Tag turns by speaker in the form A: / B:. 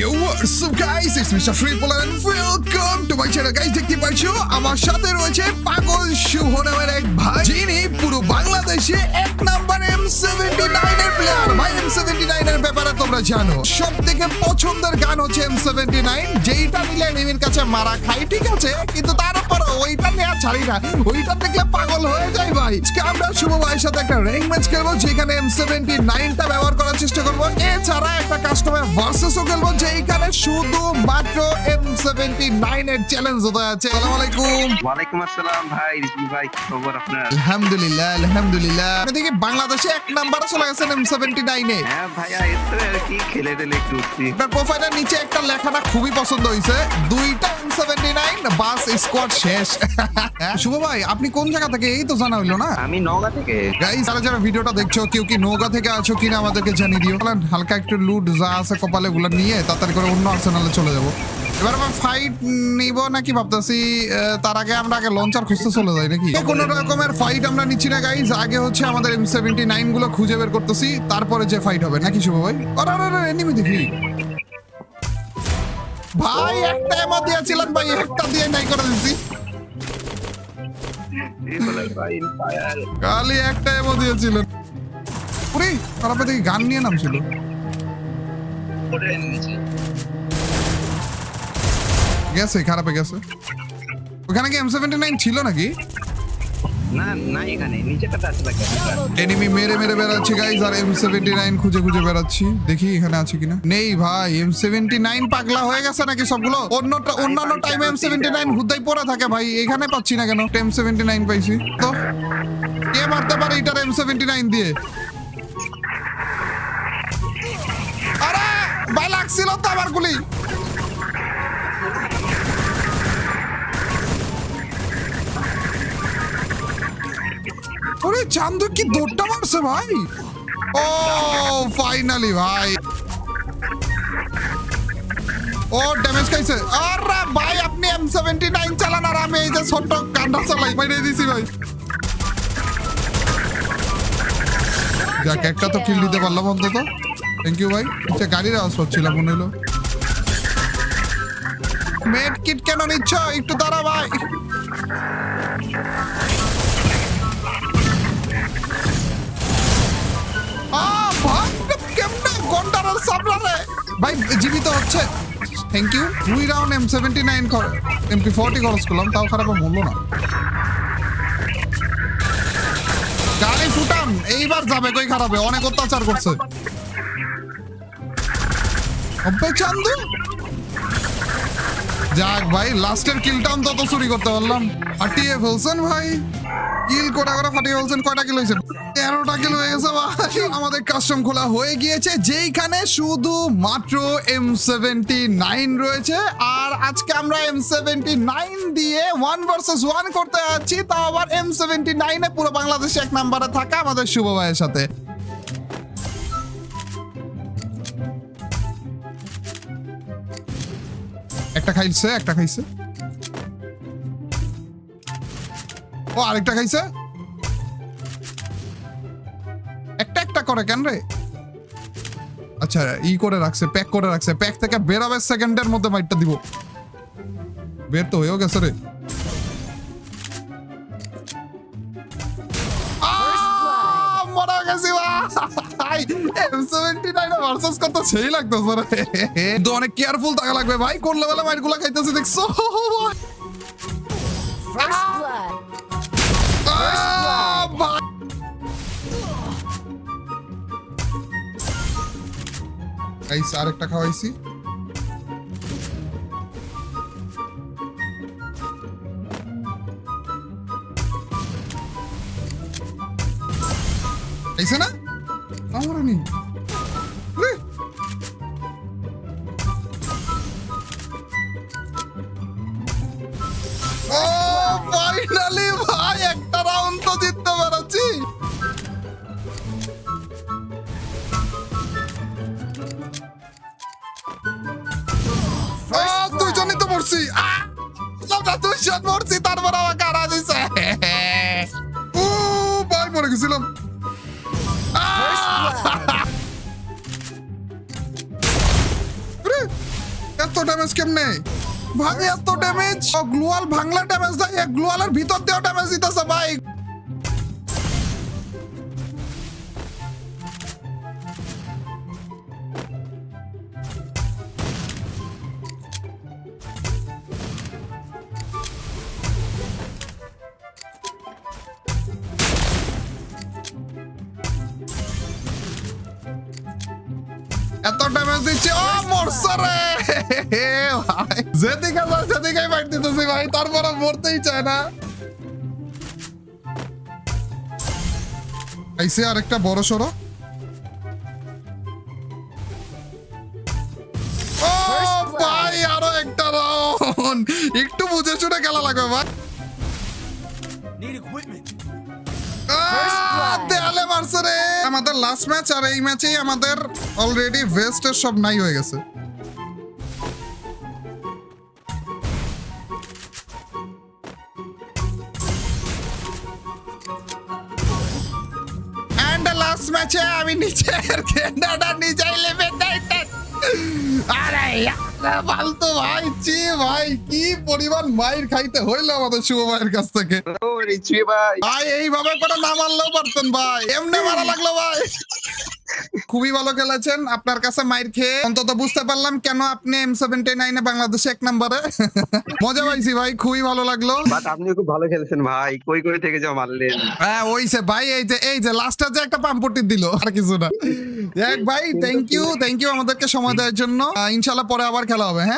A: What's up guys, it's Mr. Triple and welcome to my channel guys। দেখতে পাচ্ছো আমার সাথে রয়েছে পাগল শুভ নামের এক ভাই, যিনি পুরো বাংলাদেশে এক নাম্বার M79 এর প্লেয়ার। ভাই M79 এর ব্যাপারে তোমরা জানো, সবথেকে পছন্দের গান হচ্ছে M79, যেইটা নিলে এনিমির কাছে মারা খাই, ঠিক আছে, কিন্তু তারপরে ওইটা নিয়ে ছাড়ি না, ওইটা দেখলে পাগল হয়ে যায় ভাই। আজকে আমরা শুভ ভাইয়ের সাথে একটা র্যাঙ্ক ম্যাচ খেলবো, যেখানে M79টা ব্যবহার করার চেষ্টা করবো। এছাড়া একটা কাস্টমার ভার্সেসও খেলবো, যেখানে শুধু মাত্র M79 এর চ্যালেঞ্জ হতে আছে। আসসালামু আলাইকুম।
B: ওয়ালাইকুম আসসালাম ভাই, রিজভি ভাই, কি খবর আপনার?
A: আলহামদুলিল্লাহ আলহামদুলিল্লাহ। এদিকে বাংলাদেশে এক নাম্বারে চলে গেছেন M79 এ।
B: হ্যাঁ ভাইয়া, এতো আর কি খেলে টেলে একটু উঠছি।
A: আপনার প্রোফাইলের নিচে একটা লেখাটা খুবই পছন্দ হয়েছে, দুইটা M79 বাস স্কোয়াড শেষ। শুভ ভাই, আপনি কোন জায়গা থেকে এই তো জানা হইলো না?
B: আমি নওগাঁ থেকে।
A: গাইস, যারা ভিডিওটা দেখছো, কেউ কি নওগাঁ থেকে আছো কিনা আমাদেরকে জানিয়ে দিও। হালকা একটু লুট যা আছে কপালে গুলো নিয়ে তাড়াতাড়ি করে অন্য আর্সেনালে চলে যাবো। এবার আমরা ফাইট নিব নাকি ভাবতেছি, তার আগে আমরা লঞ্চার খুঁজতে চলে যাই নাকি? কোনো রকমের ফাইট আমরা নিচ্ছি না গাইস, আগে হচ্ছে আমাদের M79 গুলো খুঁজে বের করতেছি, তারপরে যে ফাইট হবে নাকি শুভ ভাই? আরে এনিমি দেখি ভাই, একটা এমো দিয়েছিলেন ভাই, একটা দিয়ে নাই করে দিচ্ছি। খালি একটা এমো দিয়েছিলেন। ওরে খারাপ দেখি গান নিয়ে নামছিল। গেছে, খারাপে গেছে। ওখানে কি M79 ছিল নাকি?
B: না না, এখানে নিচেটাতে আছে নাকি?
A: এনিমি মেরে মেরে বেড়াচ্ছি গাইস, আর M79 খুঁজে খুঁজে বেড়াচ্ছি, দেখি এখানে আছে কিনা। নেই ভাই, M79 পাগলা হয়ে গেছে নাকি সবগুলো? অন্যান্য টাইমে M79 হুদাই পড়ে থাকে ভাই, এখানে পাচ্ছি না কেন? M79 পাইছি তো, কে মারতে পারে এটার M79 দিয়ে? আরে ভাই, লাগছিল তো আমার গুলি। ওরে চান্দু কি দৌড়টা মারছে ভাই! ও ফাইনালি ভাই, ও ড্যামেজ খাইছে। আরে ভাই, আপনি M79 চালান আর আমি এই যে ছোট কান্ডা চালাই, বাইরে দিছি ভাই। যাক, একটা তো কিল দিতে পারলাম অন্তত, থ্যাংক ইউ ভাই। আচ্ছা, গাড়ির আওয়াজ পাচ্ছিলাম মনে হলো। মেড কিট কেন নিচ্ছ? একটু দাঁড়া ভাই। ভাই জীবিত হচ্ছে, thank you. 2 round M79 MP40 খরচ করলাম, তাও খারাপ বললো না। গাড়ি ফুটান, এইবার যাবে কই খারাপে, অনেক অত্যাচার করছে। চান্দু যাক ভাই, লাস্টের কিলটা অন্তত চুরি করতে পারলাম। ফাটিয়ে ফেলছেন ভাই, কিল করে ফাটিয়ে ফেলছেন। কয়টা কিল হয়েছে? 13টা কিল হয়ে গেছে ভাই। আমাদের কাস্টম খোলা হয়ে গিয়েছে, যেইখানে শুধু মাত্র M79 রয়েছে। আর আজকে আমরা M79 দিয়ে 1 vs 1 করতে যাচ্ছি, তাও আবার M79 এ পুরো বাংলাদেশে এক নাম্বারে থাকা আমাদের শুভ ভাইয়ের সাথে। একটা খাইছে, ও আরেকটা খাইছে। একটা করে কেন রে? আচ্ছা, করে রাখছে, প্যাক করে রাখছে। প্যাক থেকে বেরাবে সেকেন্ডের মধ্যে মাইটটা দিব। বের তো হয়েও গেছে রে। মরা গেছি ভাই। M79 ভার্সেস কত সেই লাগতেছে রে, কিন্তু অনেক কেয়ারফুল থাকা লাগবে ভাই, কোন লেভেলে মাইটগুলো খাইতেছে দেখছো? গাইস, আরেকটা খাওয়াইছি। খাইছে না আমার নি। ও ফাইনালি ভাই, একটা রাউন্ড তো জিততে পারছি। দুইজনই তো মরছি, দুইজন মরছি, তারপর আমাকে হারা দিছে। ও ভাই, মরে গেছিলাম। এত ড্যামেজ কেমনে ভাই? এত ড্যামেজ গ্লোয়াল ভাঙলা ড্যামেজ দেয়, গ্লোয়ালের ভিতর দিয়েও ড্যামেজ দিতেছে ভাই। এত ড্যামেজ দিচ্ছে, ও মরছে রে ভাই। যেদিকে যায় সেদিকেই ফাইট দিতেছি ভাই, তারপরে মরতেই চায় না। আইসে আরেকটা বড় সড়ো। ও ভাই আরো একটা রাউন্ড, একটু বুঝে শুনে খেলা লাগবে ভাই। দেয়ালে মারছে রে। আমাদের লাস্ট ম্যাচ, আর এই ম্যাচেই আমাদের অলরেডি ওয়েস্টের সব নাই হয়ে গেছে। এন্ড লাস্ট ম্যাচে আমি নিচের কেন্দ্রটা নিজেই লিমিটেড। আরে ফালতু ভাই, চি ভাই কি পরিমাণ মাইর খাইতে হইলো আমাদের শুভ ভাইয়ের কাছ থেকে।
B: ওরে চুয়ে ভাই,
A: ভাই এইভাবে করে না মারলেও পারতেন ভাই, এমনি মারা লাগলো ভাই। খুবই ভালো খেলেছেন, আপনার কাছে মাইর খেয়ে অন্তত বুঝতে পারলাম কেন আপনি M79 এ বাংলাদেশে 1 নম্বরে। মজা পাইছি ভাই, খুবই ভালো লাগলো।
B: বাট আপনিও খুব ভালো খেলেছেন ভাই, কই কই থেকে যা মারলেন।
A: হ্যাঁ ওইছে ভাই, এই যে লাস্টে যে একটা পাম্পটি দিল, আর কিছু না। ভাই থ্যাংক ইউ আমাদেরকে সময় দেওয়ার জন্য। ইনশাল্লাহ পরে আবার খেলা হবে। হ্যাঁ।